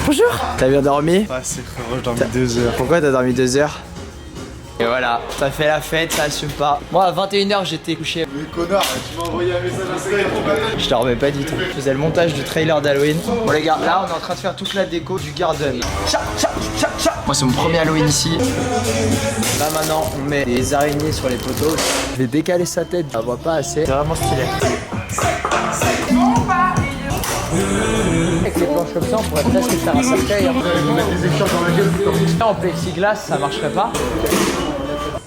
Bonjour. T'as bien dormi? Ah c'est frérot, j'ai dormi 2 heures. Pourquoi t'as dormi 2 heures? Et voilà, t'as fait la fête, ça assume pas. Moi à 21h j'étais couché. Mais connard, tu m'as envoyé un message Instagram. Je dormais pas du tout. Je faisais le montage du trailer d'Halloween. Bon les gars, là on est en train de faire toute la déco du garden. Moi c'est mon premier Halloween ici. Là maintenant on met des araignées sur les poteaux. Je vais décaler sa tête, je la vois pas assez. C'est vraiment stylé. Avec les planches comme ça on pourrait presque faire un cercueil. En plexiglas ça marcherait pas.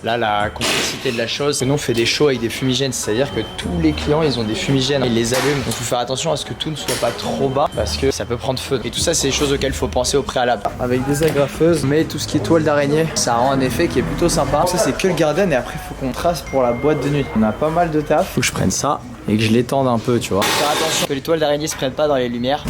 Là, la complexité de la chose, c'est que nous on fait des shows avec des fumigènes, c'est-à-dire que tous les clients ils ont des fumigènes, ils les allument, donc il faut faire attention à ce que tout ne soit pas trop bas parce que ça peut prendre feu. Et tout ça, c'est des choses auxquelles il faut penser au préalable. Avec des agrafeuses, mais tout ce qui est toile d'araignée, ça rend un effet qui est plutôt sympa. Ça, c'est que le garden et après, il faut qu'on trace pour la boîte de nuit. On a pas mal de taf. Faut que je prenne ça et que je l'étende un peu, tu vois. Faut faire attention que les toiles d'araignée se prennent pas dans les lumières.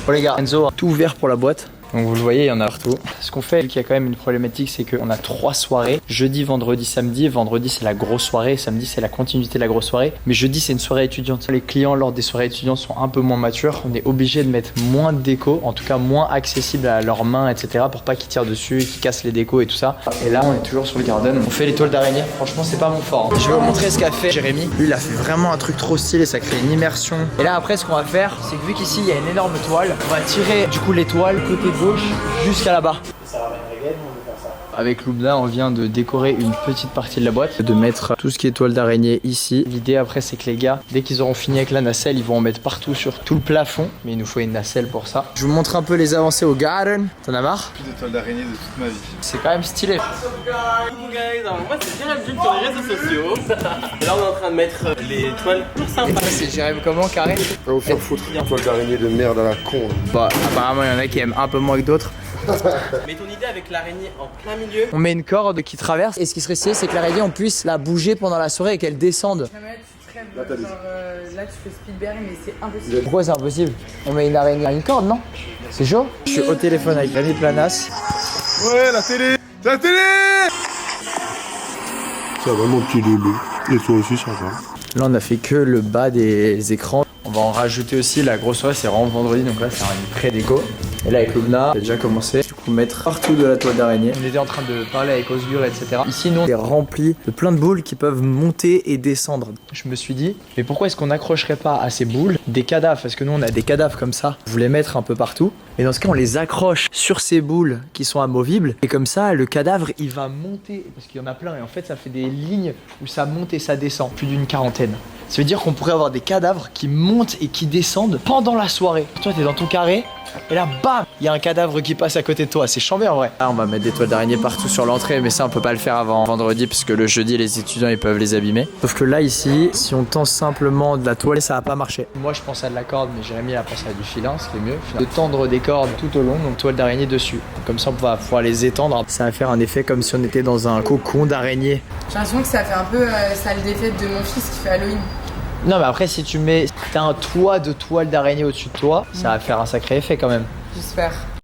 Bon, les gars, Enzo, tout ouvert pour la boîte. Donc vous le voyez, il y en a partout. Ce qu'on fait, vu qu'il y a quand même une problématique, c'est qu'on a 3 soirées. Jeudi, vendredi, samedi. Vendredi, c'est la grosse soirée. Samedi, c'est la continuité de la grosse soirée. Mais jeudi, c'est une soirée étudiante. Les clients, lors des soirées étudiantes, sont un peu moins matures. On est obligé de mettre moins de déco, en tout cas moins accessible à leurs mains, etc. pour pas qu'ils tirent dessus, qu'ils cassent les décos et tout ça. Et là, on est toujours sur le garden. On fait les toiles d'araignée. Franchement, c'est pas mon fort. Je vais vous montrer ce qu'a fait Jérémy. Lui, il a fait vraiment un truc trop stylé. Ça crée une immersion. Et là, après, ce qu'on va faire, c'est que vu qu'ici, il y a une énorme toile, on va tirer du coup l'étoile côté gauche jusqu'à là-bas. Avec Lubna, on vient de décorer une petite partie de la boîte, de mettre tout ce qui est toile d'araignée ici. L'idée après, c'est que les gars, dès qu'ils auront fini avec la nacelle, ils vont en mettre partout sur tout le plafond. Mais il nous faut une nacelle pour ça. Je vous montre un peu les avancées au garden. T'en as marre? Plus de toile d'araignée de toute ma vie. C'est quand même stylé. Coucou guys, alors moi c'est Jérémy sur les réseaux sociaux. Et là on est en train de mettre les toiles pour Et sympa. ça, c'est Jérémy comment, carré? Va vous faire foutre, toile d'araignée de merde à la con. Bah, apparemment, il y en a qui aiment un peu moins que d'autres. Mais ton idée avec l'araignée en plein milieu. On met une corde qui traverse. Et ce qui serait stylé, c'est que l'araignée, on puisse la bouger pendant la soirée et qu'elle descende. Là, t'as dit. Là tu fais Spielberg mais c'est impossible. Pourquoi c'est impossible? On met une araignée à une corde, non? C'est chaud? Je suis au téléphone avec Rémi Planas. Ouais, la télé. La télé. Ça va mon petit loulou. Et toi aussi ça va. Là, on a fait que le bas des écrans. On va en rajouter aussi. La grosse soirée, c'est vraiment vendredi. Donc là, c'est une pré-déco. Et là, avec Lubna, j'ai déjà commencé. Du coup, mettre partout de la toile d'araignée. On était en train de parler avec Osgur, etc. Ici, nous, on est rempli de plein de boules qui peuvent monter et descendre. Je me suis dit, mais pourquoi est-ce qu'on n'accrocherait pas à ces boules des cadavres? Parce que nous, on a des cadavres comme ça. Vous les mettre un peu partout. Et dans ce cas, on les accroche sur ces boules qui sont amovibles. Et comme ça, le cadavre, il va monter. Parce qu'il y en a plein. Et en fait, ça fait des lignes où ça monte et ça descend. Plus d'une quarantaine. Ça veut dire qu'on pourrait avoir des cadavres qui montent et qui descendent pendant la soirée. Toi, t'es dans ton carré. Et là, bam, il y a un cadavre qui passe à côté de toi. C'est chambé en vrai. Là, on va mettre des toiles d'araignée partout sur l'entrée. Mais ça, on peut pas le faire avant vendredi. Parce que le jeudi, les étudiants, ils peuvent les abîmer. Sauf que là, ici, si on tend simplement de la toile, ça va pas marcher. Moi, je pense à de la corde. Mais Jérémy, il a pensé à du filin, ce qui est mieux. De tendre des cordes tout au long. Donc, toile d'araignée dessus. Comme ça, on va pouvoir les étendre. Ça va faire un effet comme si on était dans un cocon d'araignée. J'ai l'impression que ça fait un peu salle des fêtes de mon fils qui fait Halloween. Non, mais après, si tu mets. T'as un toit de toile d'araignée au-dessus de toi, ça va faire un sacré effet quand même. J'espère.